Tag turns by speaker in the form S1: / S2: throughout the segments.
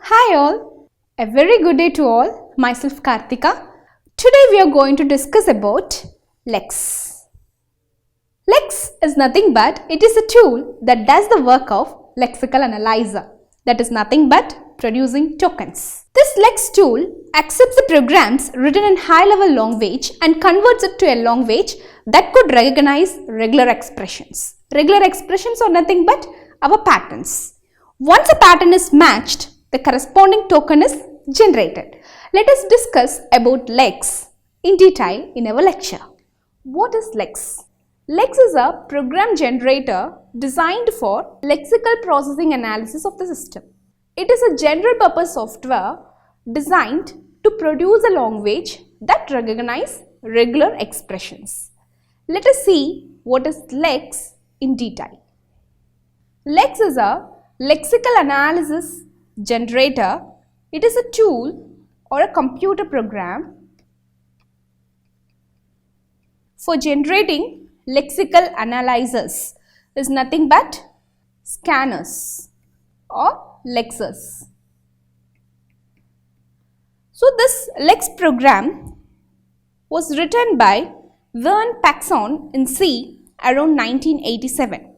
S1: Hi all, a very good day to all. Myself Karthika. Today we are going to discuss about Lex. Lex is nothing but it is a tool that does the work of lexical analyzer, that is nothing but producing tokens. This Lex tool accepts the programs written in high-level language and converts it to a language that could recognize regular expressions. Regular expressions are nothing but our patterns. Once a pattern is matched, the corresponding token is generated. Let us discuss about Lex in detail in our lecture. What is Lex? Lex is a program generator designed for lexical processing analysis of the system. It is a general purpose software designed to produce a language that recognizes regular expressions. Let us see what is Lex in detail. Lex is a lexical analysis generator. It is a tool or a computer program for generating lexical analyzers. Is nothing but scanners or lexers. So this Lex program was written by Vern Paxson in C around 1987.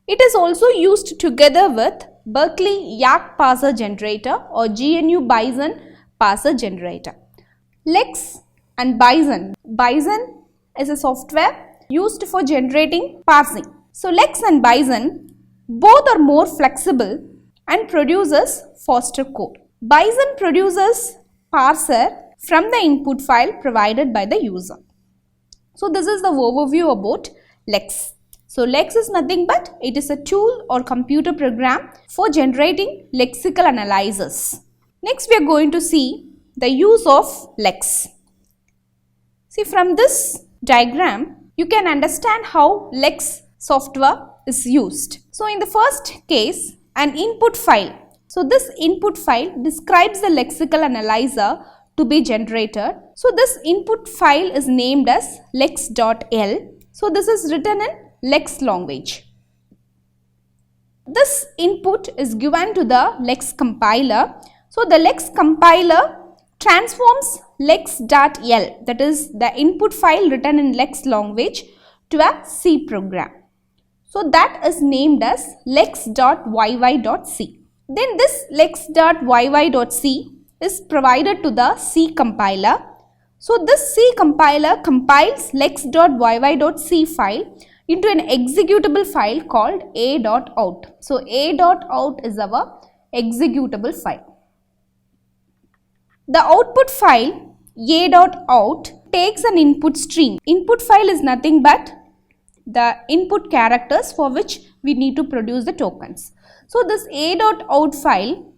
S1: It is also used together with Berkeley Yak Parser Generator or GNU Bison Parser Generator. Lex and Bison. Bison is a software used for generating parsing. So Lex and Bison both are more flexible and produces faster code. Bison produces parser from the input file provided by the user. So this is the overview about Lex. So Lex is nothing but it is a tool or computer program for generating lexical analyzers. Next we are going to see the use of Lex. See, from this diagram you can understand how Lex software is used. So in the first case, an input file. So this input file describes the lexical analyzer to be generated. So this input file is named as lex.l. So this is written in Lex language. This input is given to the Lex compiler. So the Lex compiler transforms lex.l, that is the input file written in Lex language, to a C program. So that is named as lex.yy.c. Then this lex.yy.c is provided to the C compiler. So this C compiler compiles lex.yy.c file into an executable file called a.out. So a.out is our executable file. The output file a.out takes an input stream. Input file is nothing but the input characters for which we need to produce the tokens. So this a.out file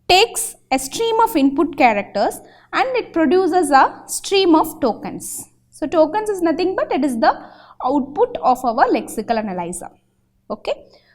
S1: takes a stream of input characters and it produces a stream of tokens. So tokens is nothing but it is the output of our lexical analyzer. Okay.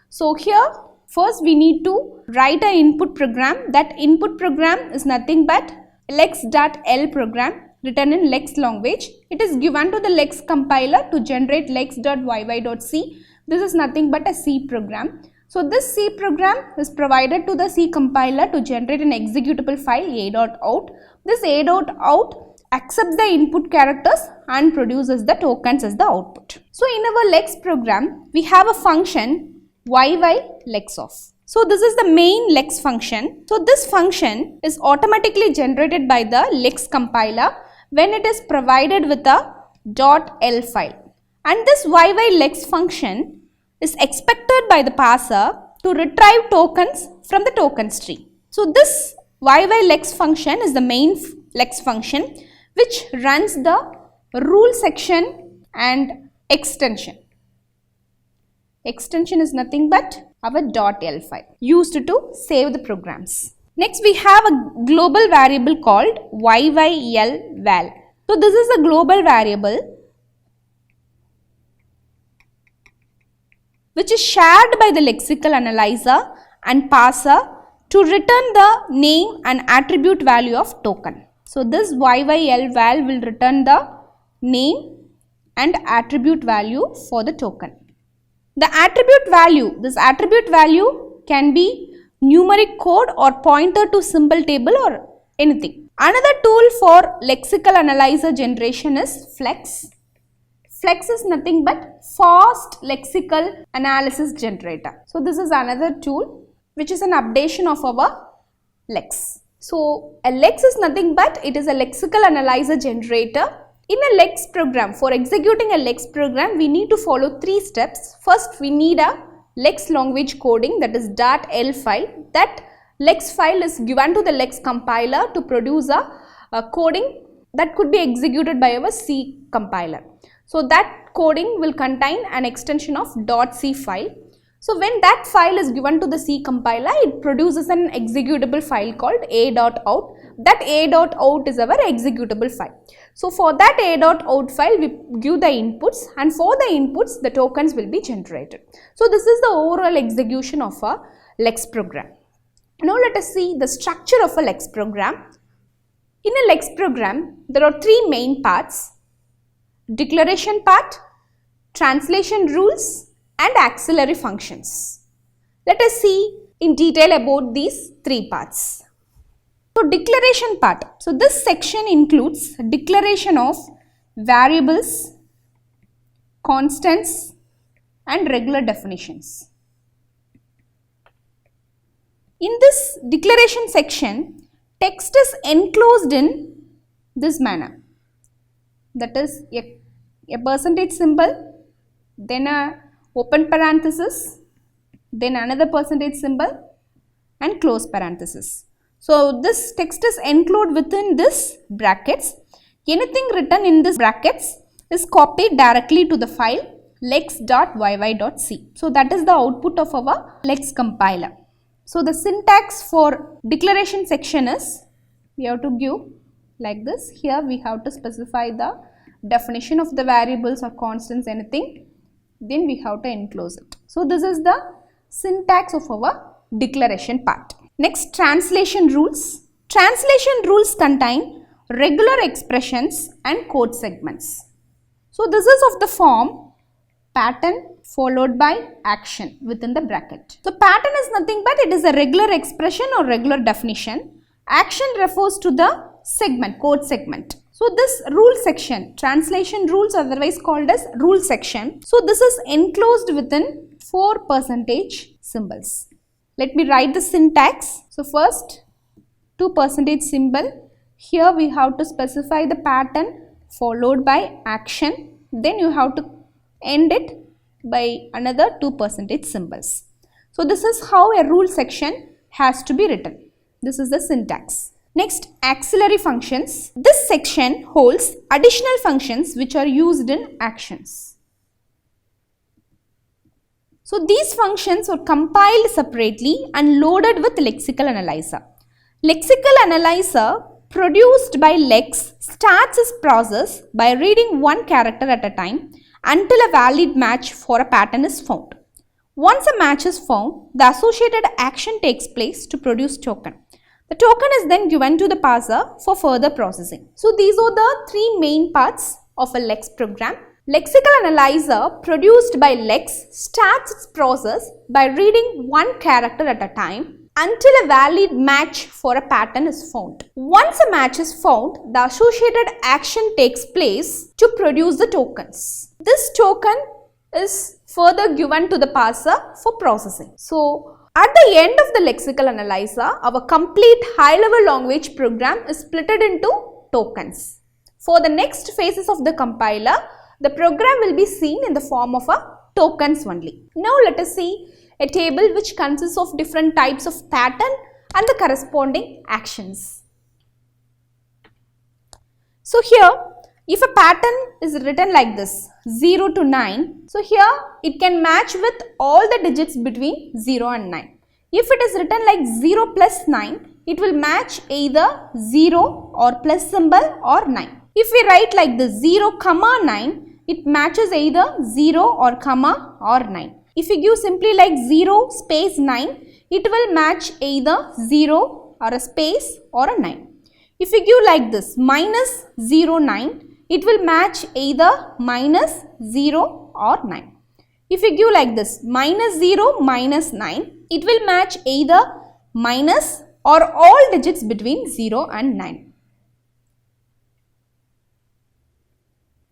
S1: So here first we need to write an input program. That input program is nothing but lex.l program written in Lex language. It is given to the Lex compiler to generate lex.yy.c. This is nothing but a C program. So this C program is provided to the C compiler to generate an executable file a.out. This a.out accepts the input characters and produces the tokens as the output. So in our Lex program, we have a function yyLexOf. So this is the main Lex function. So this function is automatically generated by the Lex compiler when it is provided with a .l file. And this yyLex function is expected by the parser to retrieve tokens from the token tree. So this yyLex function is the main Lex function which runs the rule section and extension. Extension is nothing but our .l file used to save the programs. Next we have a global variable called yyLval. So this is a global variable which is shared by the lexical analyzer and parser to return the name and attribute value of token. So this yyLval will return the name and attribute value for the token. The attribute value, this attribute value can be numeric code or pointer to symbol table or anything. Another tool for lexical analyzer generation is Flex. Flex is nothing but fast lexical analysis generator. So this is another tool which is an updation of our Lex. So a Lex is nothing but it is a lexical analyzer generator. In a Lex program, for executing a Lex program, we need to follow 3 steps. First, we need a Lex language coding, that is .l file. That Lex file is given to the Lex compiler to produce a coding that could be executed by our C compiler. So that coding will contain an extension of .c file. So when that file is given to the C compiler, it produces an executable file called a.out. That a.out is our executable file. So for that a.out file, we give the inputs, and for the inputs, the tokens will be generated. So this is the overall execution of a Lex program. Now let us see the structure of a Lex program. In a Lex program, there are 3 main parts: declaration part, translation rules, and axillary functions. Let us see in detail about these 3 parts. So declaration part. So this section includes declaration of variables, constants, and regular definitions. In this declaration section, text is enclosed in this manner. That is a percentage symbol, then a open parenthesis, then another percentage symbol, and close parenthesis. So this text is enclosed within this brackets. Anything written in this brackets is copied directly to the file lex.yy.c. So that is the output of our Lex compiler. So the syntax for declaration section is, we have to give like this. Here we have to specify the definition of the variables or constants, anything. Then we have to enclose it. So this is the syntax of our declaration part. Next, translation rules. Translation rules contain regular expressions and code segments. So this is of the form pattern followed by action within the bracket. So pattern is nothing but it is a regular expression or regular definition. Action refers to the segment, code segment. So this rule section, translation rules, otherwise called as rule section. So this is enclosed within 4 percentage symbols. Let me write the syntax. So first 2 percentage symbol. Here we have to specify the pattern followed by action. Then you have to end it by another 2 percentage symbols. So this is how a rule section has to be written. This is the syntax. Next, axillary functions. This section holds additional functions which are used in actions. So these functions are compiled separately and loaded with lexical analyzer. Lexical analyzer produced by Lex starts its process by reading 1 character at a time until a valid match for a pattern is found. Once a match is found, the associated action takes place to produce token. The token is then given to the parser for further processing. So these are the 3 main parts of a Lex program. Lexical analyzer produced by Lex starts its process by reading 1 character at a time until a valid match for a pattern is found. Once a match is found, the associated action takes place to produce the tokens. This token is further given to the parser for processing. So at the end of the lexical analyzer, our complete high-level language program is split into tokens. For the next phases of the compiler, the program will be seen in the form of a tokens only. Now let us see a table which consists of different types of pattern and the corresponding actions. So here, if a pattern is written like this, 0 to 9, so here it can match with all the digits between 0 and 9. If it is written like 0 plus 9, it will match either 0 or plus symbol or 9. If we write like this 0, 9, it matches either 0 or comma or 9. If we give simply like 0 space 9, it will match either 0 or a space or a 9. If we give like this minus 0, 9, it will match either minus 0 or 9. If we give like this minus 0, minus 9, it will match either minus or all digits between 0 and 9.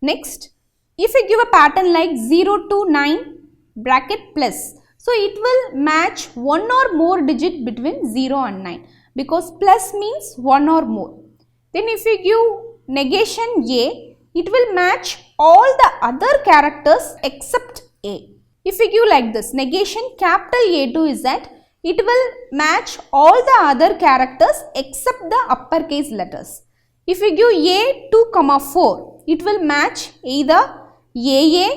S1: Next, if we give a pattern like 0 to 9 bracket plus, so it will match one or more digit between 0 and 9 because plus means one or more. Then if we give negation A, it will match all the other characters except A. If we give like this, negation capital A to Z, it will match all the other characters except the uppercase letters. If we give A 2, 4, it will match either AA,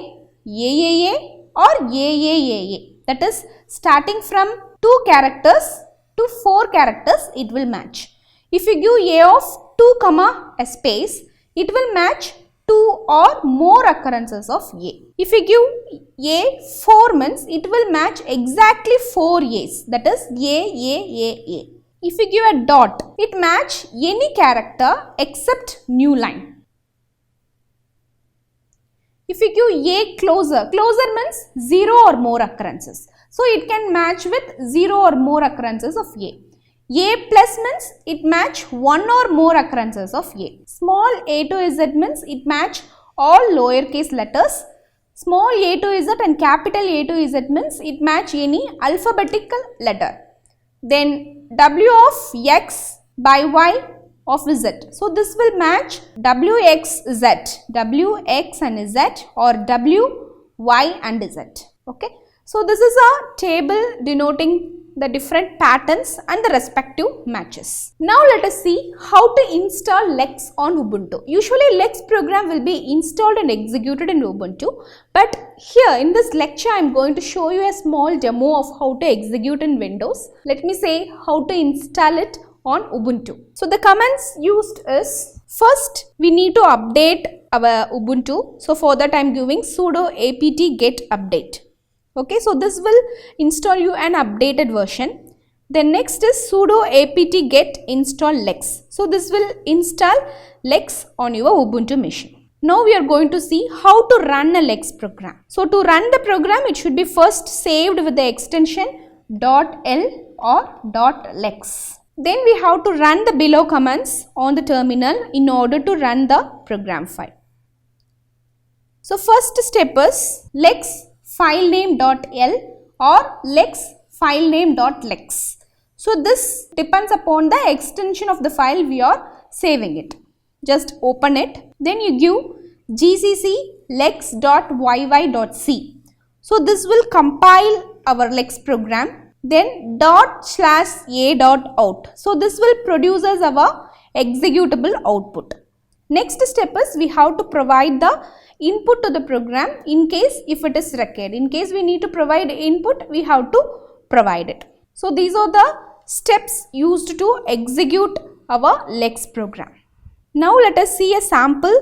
S1: or AAAA. That is, starting from 2 characters to 4 characters, it will match. If we give A of 2, a space, it will match 2 or more occurrences of A. If we give A 4 means it will match exactly 4 A's, that is A. If we give a dot, it match any character except new line. If we give A closer means 0 or more occurrences. So it can match with 0 or more occurrences of A. A plus means it match 1 or more occurrences of A. Small a to z means it match all lowercase letters. Small a to z and capital A to z means it match any alphabetical letter. Then W of x by y of z. So this will match WXZ, WX and Z or WY and Z. Okay. So this is a table denoting the different patterns and the respective matches. Now let us see how to install Lex on Ubuntu. Usually Lex program will be installed and executed in Ubuntu, but here in this lecture I am going to show you a small demo of how to execute in Windows. Let me say how to install it on Ubuntu. So the commands used is, first we need to update our Ubuntu. So for that I am giving sudo apt get update. Okay, so this will install you an updated version. Then next is sudo apt get install Lex. So this will install Lex on your Ubuntu machine. Now we are going to see how to run a Lex program. So to run the program, it should be first saved with the extension .l or .lex. Then we have to run the below commands on the terminal in order to run the program file. So first step is Lex filename.l or Lex filename.lex. So this depends upon the extension of the file we are saving it. Just open it. Then you give gcc lex.yy.c. So this will compile our Lex program. Then ./a.out. So this will produce us our executable output. Next step is we have to provide the input to the program in case if it is required. In case we need to provide input, we have to provide it. So these are the steps used to execute our Lex program. Now let us see a sample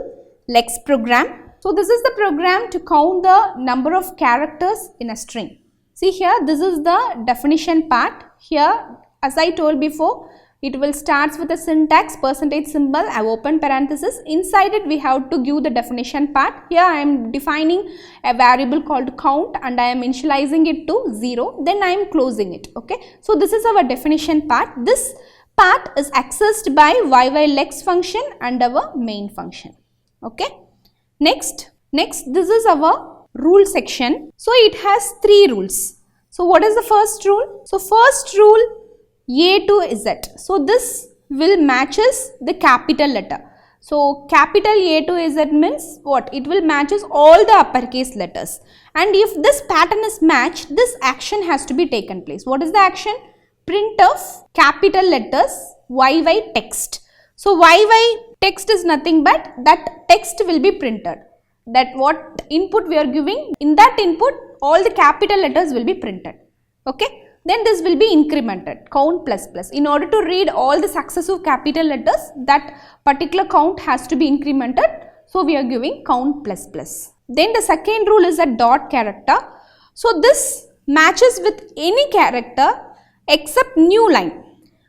S1: Lex program. So this is the program to count the number of characters in a string. See here, this is the definition part. Here, as I told before, it will start with a syntax, percentage symbol, I open parenthesis. Inside it, we have to give the definition part. Here, I am defining a variable called count and I am initializing it to 0. Then I am closing it. Okay. So this is our definition part. This part is accessed by Lex function and our main function. Okay. Next, this is our rule section. So it has 3 rules. So what is the first rule? So first rule, A to Z. So this will matches the capital letter. So capital A to Z means what? It will matches all the uppercase letters. And if this pattern is matched, this action has to be taken place. What is the action? Print of capital letters YY text. So YY text is nothing but that text will be printed. That what input we are giving, in that input all the capital letters will be printed. Okay. Then this will be incremented, count plus plus. In order to read all the successive capital letters, that particular count has to be incremented. So we are giving count plus plus. Then the second rule is a dot character. So this matches with any character except new line.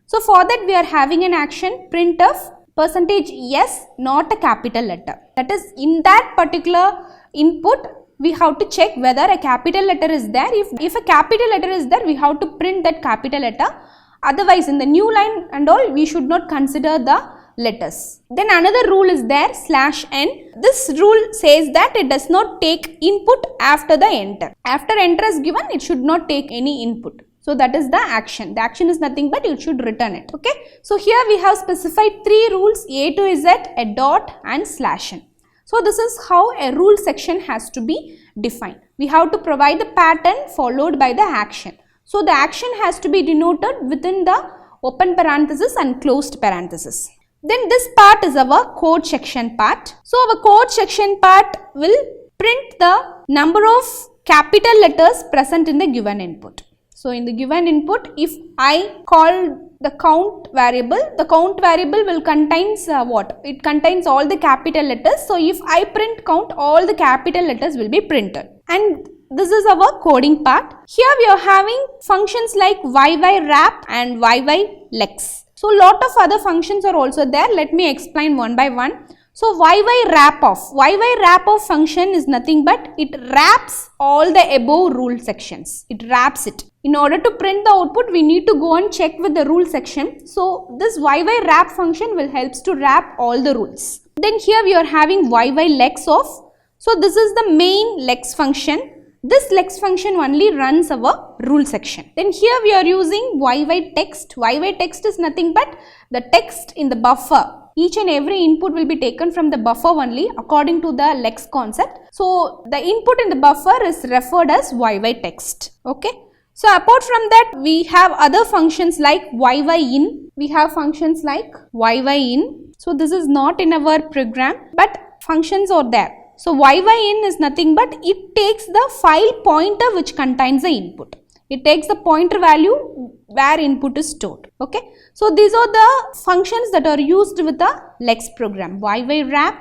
S1: So for that we are having an action print of %s not a capital letter. That is, in that particular input we have to check whether a capital letter is there. If a capital letter is there, we have to print that capital letter. Otherwise, in the new line and all, we should not consider the letters. Then another rule is there, /n. This rule says that it does not take input after the enter. After enter is given, it should not take any input. So that is the action. The action is nothing but it should return it. Okay. So here we have specified 3 rules, A to Z, a dot and /n. So this is how a rule section has to be defined. We have to provide the pattern followed by the action. So the action has to be denoted within the open parenthesis and closed parenthesis. Then this part is our code section part. So our code section part will print the number of capital letters present in the given input. So in the given input, if I call the count variable will contains what? It contains all the capital letters. So if I print count, all the capital letters will be printed. And this is our coding part. Here we are having functions like YY_wrap and YY_lex. So lot of other functions are also there. Let me explain one by one. So YY_wrap function is nothing but it wraps all the above rule sections. It wraps it. In order to print the output, we need to go and check with the rule section. So this YY_wrap function will helps to wrap all the rules. Then here we are having YY_lex. So this is the main lex function. This lex function only runs our rule section. Then here we are using YY_text. YY_text is nothing but the text in the buffer. Each and every input will be taken from the buffer only according to the lex concept. So the input in the buffer is referred as YY_text. Okay. So apart from that, we have other functions like YY_in. We have functions like YY_in. So this is not in our program, but functions are there. So YY_in is nothing but it takes the file pointer which contains the input. It takes the pointer value where input is stored. Okay. So these are the functions that are used with the Lex program. YY_wrap,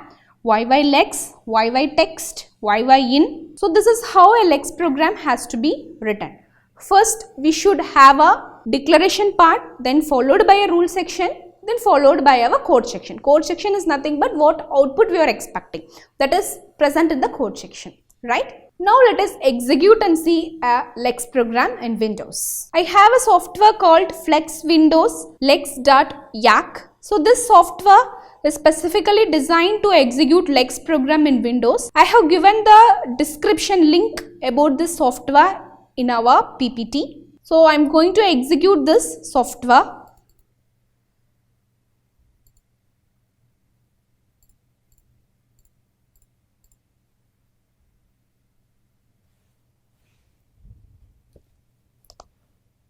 S1: YY_lex, YY_text, YY_in. So this is how a Lex program has to be written. First, we should have a declaration part, then followed by a rule section, then followed by our code section. Code section is nothing but what output we are expecting. That is present in the code section, right? Now let us execute and see a Lex program in Windows. I have a software called Flex Windows Lex.yak. So this software is specifically designed to execute Lex program in Windows. I have given the description link about this software in our PPT. So I am going to execute this software.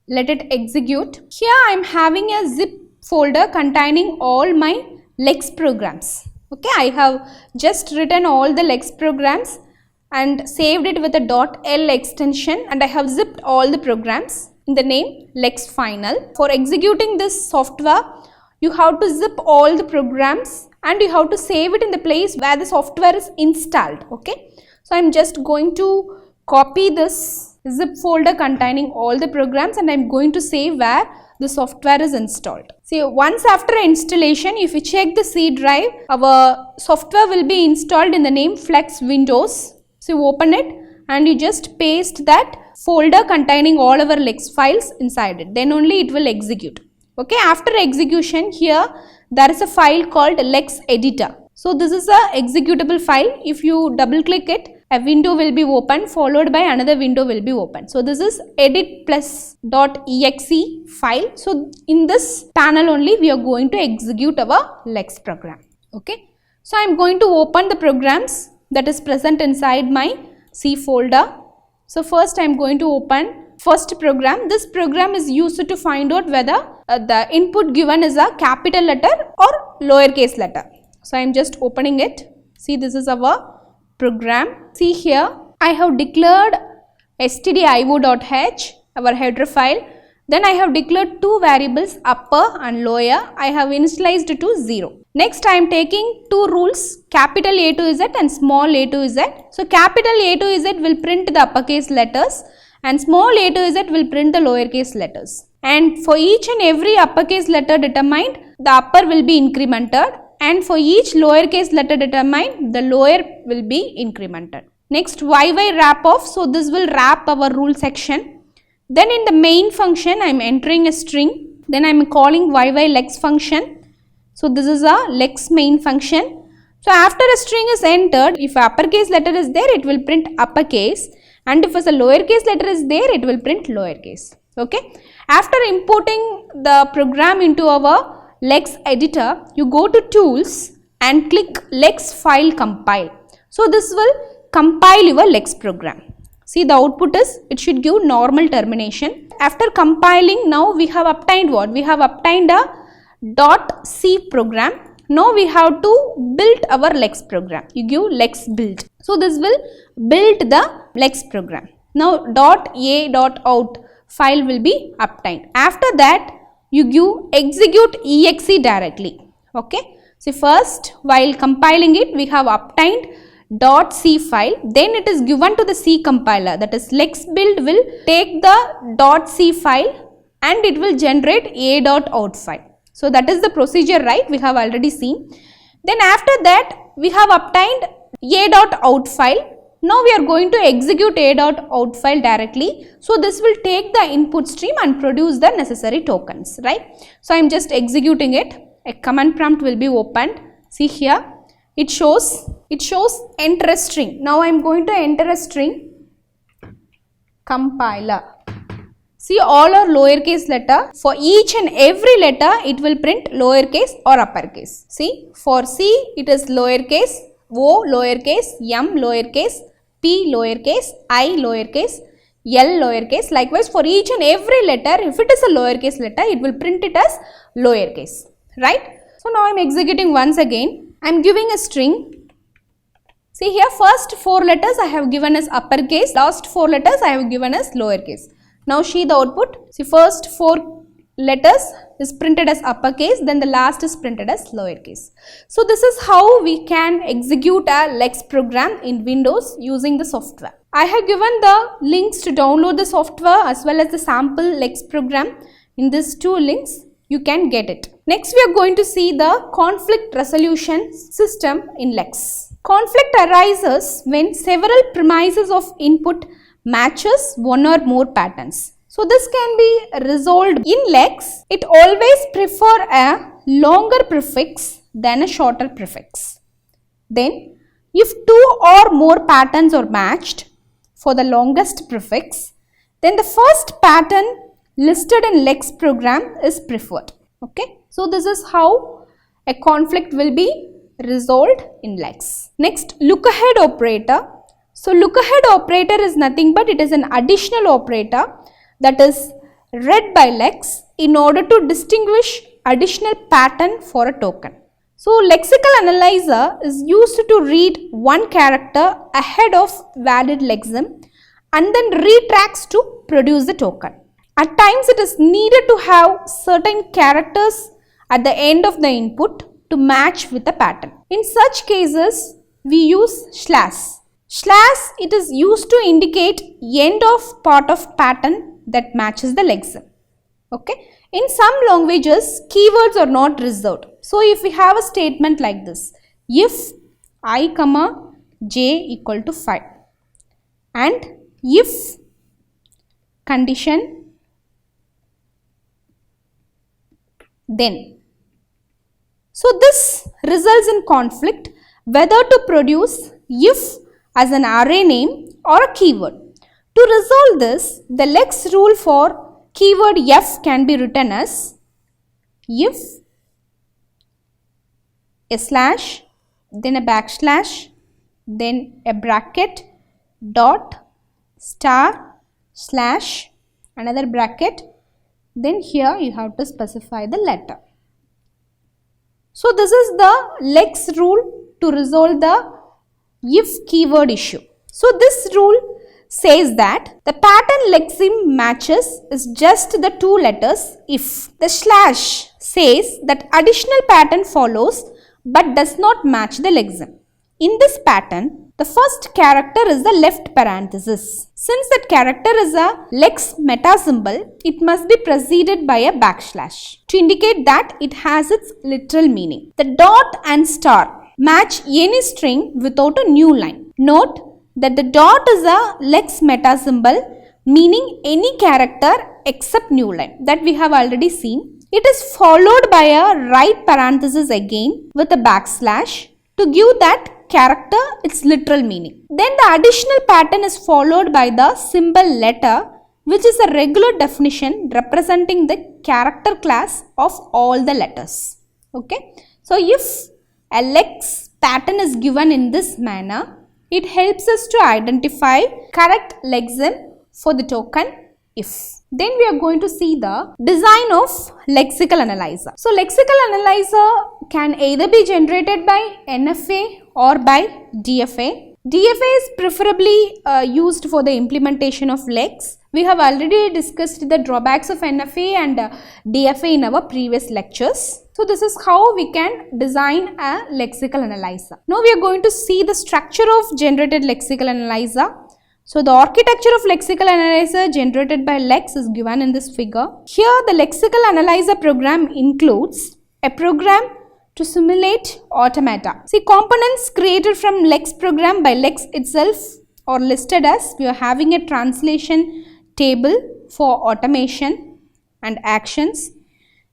S1: Let it execute. Here I am having a zip folder containing all my Lex programs. Okay, I have just written all the Lex programs and saved it with a .l extension, and I have zipped all the programs in the name Lex Final. For executing this software, you have to zip all the programs and you have to save it in the place where the software is installed. Okay, so I am just going to copy this zip folder containing all the programs and I am going to save where the software is installed. See, once after installation, if you check the C drive, our software will be installed in the name Flex Windows. So you open it and you just paste that folder containing all our Lex files inside it. Then only it will execute. Okay, after execution, here there is a file called Lex Editor. So this is a executable file. If you double click it, a window will be open followed by another window will be open. So this is edit+.exe file. So in this panel only we are going to execute our Lex program. Okay. So I am going to open the programs that is present inside my C folder. So first I am going to open first program. This program is used to find out whether the input given is a capital letter or lowercase letter. So I am just opening it. See, this is our program. See here, I have declared stdio.h, our header file. Then I have declared two variables, upper and lower. I have initialized to 0. Next, I am taking two rules, capital A to Z and small a to Z. So capital A to Z will print the uppercase letters and small a to Z will print the lowercase letters. And for each and every uppercase letter determined, the upper will be incremented. And for each lowercase letter determined, the lower will be incremented. Next, YY_wrap. So this will wrap our rule section. Then in the main function, I am entering a string. Then I am calling Lex function. So this is a Lex Main Function. So after a string is entered, if uppercase letter is there, it will print uppercase, and if a lowercase letter is there, it will print lowercase. Okay. After importing the program into our Lex editor, you go to Tools and click Lex File Compile. So this will compile your Lex program. See, the output is, it should give normal termination. After compiling, now we have obtained what? We have obtained a .c program. Now we have to build our Lex program. You give Lex build. So this will build the Lex program. Now .a.out file will be obtained. After that, you give execute exe directly. Okay. So first, while compiling it, we have obtained .c file, then it is given to the C compiler, that is Lex build will take the .c file and it will generate a.out file. So that is the procedure, right? We have already seen. Then after that, we have obtained a.out file. Now we are going to execute a.out file directly. So this will take the input stream and produce the necessary tokens, right? So I am just executing it. A command prompt will be opened. See here. It shows enter a string. Now I am going to enter a string compiler. See, all are lowercase letter. For each and every letter, it will print lowercase or uppercase. See, for C, it is lowercase, O lowercase, M lowercase, P lowercase, I lowercase, L lowercase. Likewise, for each and every letter, if it is a lowercase letter, it will print it as lowercase, right? So now I am executing once again. I am giving a string. See here, first 4 letters I have given as uppercase, last 4 letters I have given as lowercase. Now see the output. See, first 4 letters is printed as uppercase, then the last is printed as lowercase. So this is how we can execute a Lex program in Windows using the software. I have given the links to download the software as well as the sample Lex program. In these 2 links, you can get it. Next, we are going to see the conflict resolution system in Lex. Conflict arises when several premises of input matches one or more patterns. So this can be resolved in Lex. It always prefer a longer prefix than a shorter prefix. Then, if 2 or more patterns are matched for the longest prefix, then the first pattern listed in Lex program is preferred. Okay. So this is how a conflict will be resolved in Lex. Next, look ahead operator. So look ahead operator is nothing but it is an additional operator that is read by Lex in order to distinguish additional pattern for a token. So lexical analyzer is used to read one character ahead of valid lexeme and then retracts to produce the token. At times it is needed to have certain characters at the end of the input to match with the pattern. In such cases, we use slash. Slash, it is used to indicate end of part of pattern that matches the lexeme. Okay. In some languages, keywords are not reserved. So if we have a statement like this, if I comma j equal to 5 and if condition then. So this results in conflict whether to produce if as an array name or a keyword. To resolve this, the Lex rule for keyword f can be written as if a slash, then a backslash, then a bracket, dot, star, slash, another bracket, then here you have to specify the letter. So this is the Lex rule to resolve the if keyword issue. So this rule says that the pattern lexeme matches is just the 2 letters if. The slash says that additional pattern follows but does not match the lexeme. In this pattern, the first character is the left parenthesis. Since that character is a Lex meta symbol, it must be preceded by a backslash to indicate that it has its literal meaning. The dot and star match any string without a new line. Note that the dot is a Lex meta symbol meaning any character except new line, that we have already seen. it is followed by a right parenthesis again with a backslash to give that character its literal meaning. Then the additional pattern is followed by the symbol letter, which is a regular definition representing the character class of all the letters. Okay. So if a Lex pattern is given in this manner, it helps us to identify correct lexeme for the token if. Then we are going to see the design of lexical analyzer. So lexical analyzer can either be generated by NFA or by DFA. DFA is preferably used for the implementation of Lex. We have already discussed the drawbacks of NFA and DFA in our previous lectures. So this is how we can design a lexical analyzer. Now we are going to see the structure of generated lexical analyzer. So the architecture of lexical analyzer generated by Lex is given in this figure. Here the lexical analyzer program includes a program to simulate automata. See, components created from Lex program by Lex itself are listed as we are having a translation table for automation and actions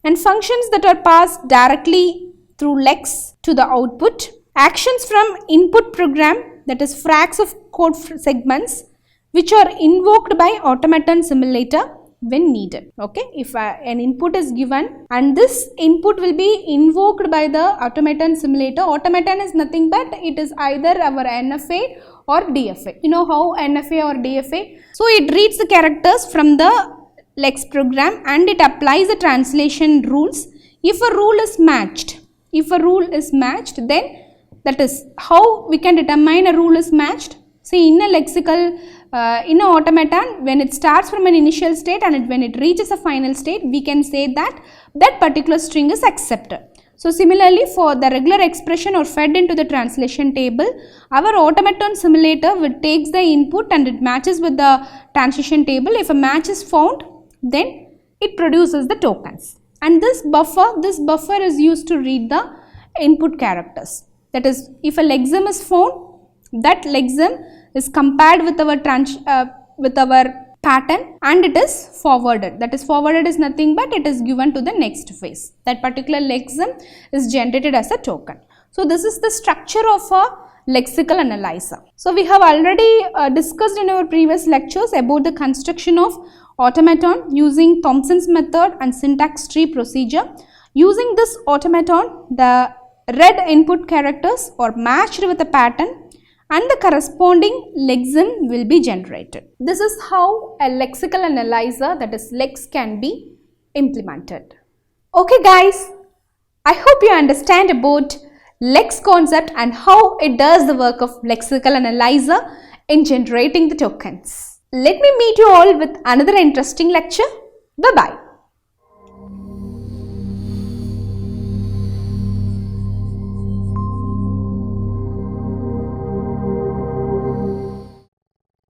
S1: and functions that are passed directly through Lex to the output. Actions from input program, that is fracs of code segments which are invoked by automaton simulator when needed. Okay, if an input is given and this input will be invoked by the automaton simulator. Automaton is nothing but it is either our NFA or DFA. You know how NFA or DFA? So it reads the characters from the Lex program and it applies the translation rules. If a rule is matched, then that is how we can determine a rule is matched. See, in a lexical, in an automaton, when it starts from an initial state and when it reaches a final state, we can say that that particular string is accepted. So similarly, for the regular expression or fed into the translation table, our automaton simulator will takes the input and it matches with the translation table. If a match is found, then it produces the tokens. And this buffer is used to read the input characters. That is, if a lexeme is found, that lexeme is compared with our pattern and it is forwarded. That is, forwarded is nothing but it is given to the next phase. That particular lexeme is generated as a token. So this is the structure of a lexical analyzer. So we have already discussed in our previous lectures about the construction of automaton using Thompson's method and syntax tree procedure. Using this automaton, the read input characters are matched with a pattern and the corresponding lexeme will be generated. This is how a lexical analyzer, that is Lex, can be implemented. Okay guys, I hope you understand about Lex concept and how it does the work of lexical analyzer in generating the tokens. Let me meet you all with another interesting lecture. Bye-bye.